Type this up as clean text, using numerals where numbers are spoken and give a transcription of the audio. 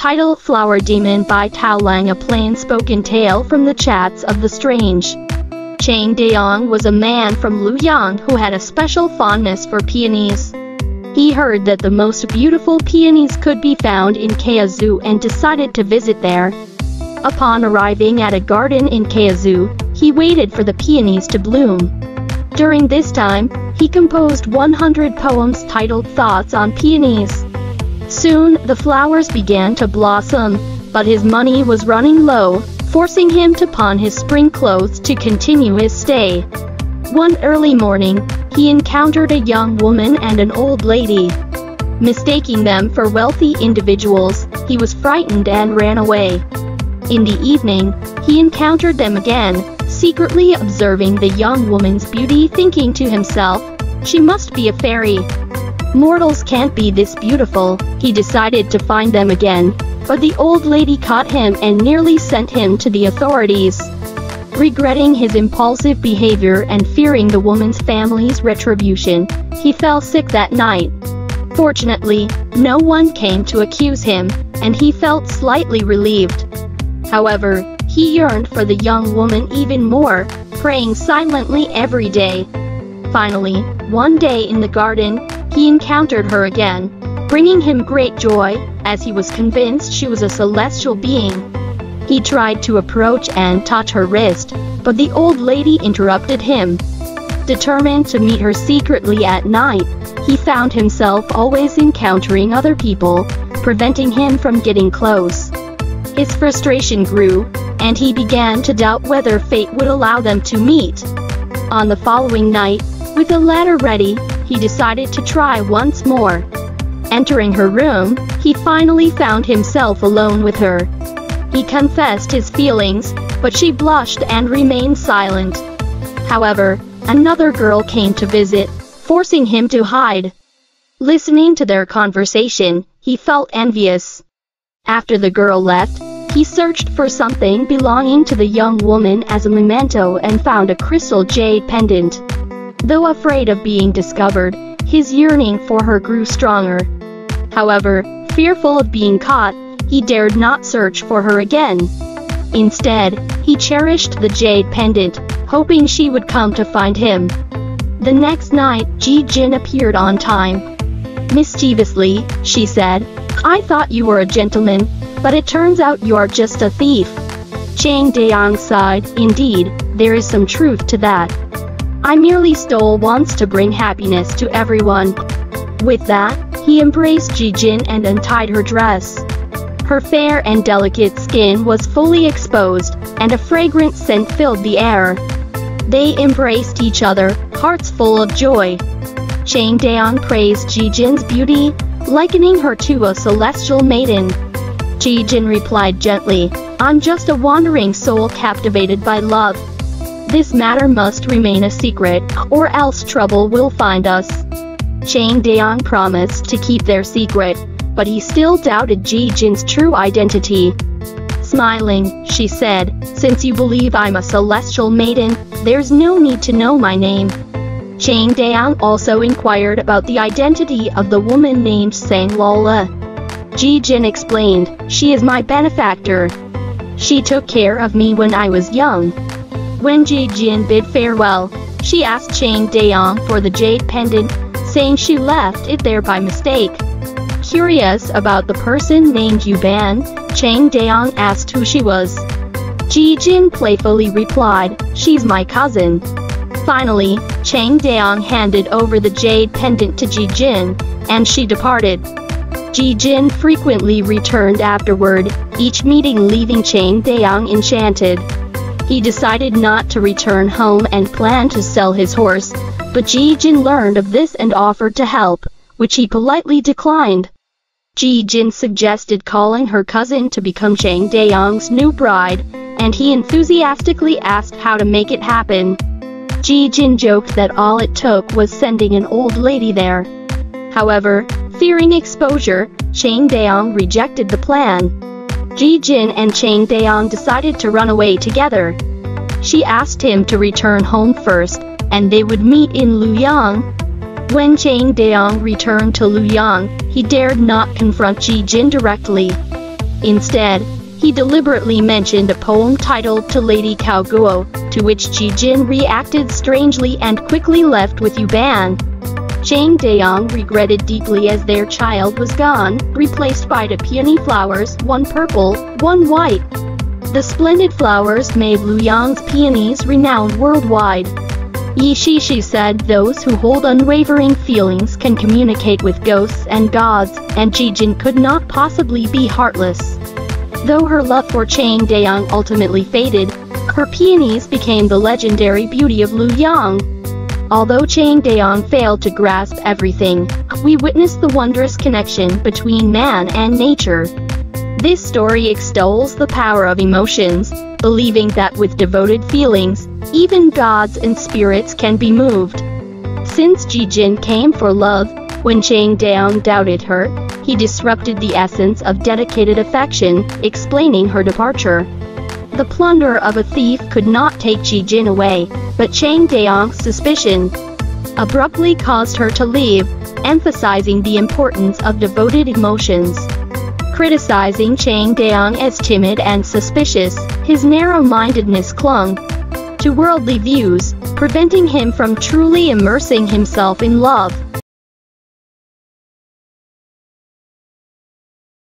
Title: Flower Demon by Tao Lang. A plain-spoken tale from the chats of the strange. Chang Dayong was a man from Luoyang who had a special fondness for peonies. He heard that the most beautiful peonies could be found in Kaozu and decided to visit there. Upon arriving at a garden in Kaozu, he waited for the peonies to bloom. During this time, he composed 100 poems titled Thoughts on Peonies. Soon, the flowers began to blossom, but his money was running low, forcing him to pawn his spring clothes to continue his stay. One early morning, he encountered a young woman and an old lady. Mistaking them for wealthy individuals, he was frightened and ran away. In the evening, he encountered them again, secretly observing the young woman's beauty, thinking to himself, "She must be a fairy. Mortals can't be this beautiful." He decided to find them again, but the old lady caught him and nearly sent him to the authorities. Regretting his impulsive behavior and fearing the woman's family's retribution, he fell sick that night. Fortunately, no one came to accuse him, and he felt slightly relieved. However, he yearned for the young woman even more, praying silently every day. Finally, one day in the garden, he encountered her again, bringing him great joy, as he was convinced she was a celestial being. He tried to approach and touch her wrist, but the old lady interrupted him. Determined to meet her secretly at night, he found himself always encountering other people, preventing him from getting close. His frustration grew, and he began to doubt whether fate would allow them to meet. On the following night, with the ladder ready, he decided to try once more. Entering her room, he finally found himself alone with her. He confessed his feelings, but she blushed and remained silent. However, another girl came to visit, forcing him to hide. Listening to their conversation, he felt envious. After the girl left, he searched for something belonging to the young woman as a memento and found a crystal jade pendant. Though afraid of being discovered, his yearning for her grew stronger. However, fearful of being caught, he dared not search for her again. Instead, he cherished the jade pendant, hoping she would come to find him. The next night, Ji Jin appeared on time. Mischievously, she said, "I thought you were a gentleman, but it turns out you are just a thief." Chang Dayong sighed. "Indeed, there is some truth to that. I merely stole once to bring happiness to everyone." With that, he embraced Ji Jin and untied her dress. Her fair and delicate skin was fully exposed, and a fragrant scent filled the air. They embraced each other, hearts full of joy. Chang Dayong praised Ji Jin's beauty, likening her to a celestial maiden. Ji Jin replied gently, "I'm just a wandering soul captivated by love. This matter must remain a secret, or else trouble will find us." Chang Dayong promised to keep their secret, but he still doubted Ji Jin's true identity. Smiling, she said, "Since you believe I'm a celestial maiden, there's no need to know my name." Chang Dayong also inquired about the identity of the woman named Sang Lola. Ji Jin explained, "She is my benefactor. She took care of me when I was young." When Ji Jin bid farewell, she asked Chang Dayong for the jade pendant, saying she left it there by mistake. Curious about the person named Yuban, Chang Dayong asked who she was. Ji Jin playfully replied, "She's my cousin." Finally, Chang Dayong handed over the jade pendant to Ji Jin, and she departed. Ji Jin frequently returned afterward, each meeting leaving Chang Dayong enchanted. He decided not to return home and planned to sell his horse, but Ji Jin learned of this and offered to help, which he politely declined. Ji Jin suggested calling her cousin to become Chang Dayong's new bride, and he enthusiastically asked how to make it happen. Ji Jin joked that all it took was sending an old lady there. However, fearing exposure, Chang Dayong rejected the plan. Ji Jin and Chang Dayong decided to run away together. She asked him to return home first, and they would meet in Luoyang. When Chang Dayong returned to Luoyang, he dared not confront Ji Jin directly. Instead, he deliberately mentioned a poem titled To Lady Cao Guo, to which Jijin reacted strangely and quickly left with Yuban. Chang Dayong regretted deeply as their child was gone, replaced by the peony flowers, one purple, one white. The splendid flowers made Luyang's peonies renowned worldwide. Yi Shishi said those who hold unwavering feelings can communicate with ghosts and gods, and Jijin could not possibly be heartless. Though her love for Chang Dayong ultimately faded, her peonies became the legendary beauty of Luyang. Although Chang Dayong failed to grasp everything, we witness the wondrous connection between man and nature. This story extols the power of emotions, believing that with devoted feelings, even gods and spirits can be moved. Since Jijin came for love, when Chang Dayong doubted her, he disrupted the essence of dedicated affection, explaining her departure. The plunder of a thief could not take Jijin away, but Chang Dayong's suspicion abruptly caused her to leave, emphasizing the importance of devoted emotions. Criticizing Chang Dayong as timid and suspicious, his narrow-mindedness clung to worldly views, preventing him from truly immersing himself in love.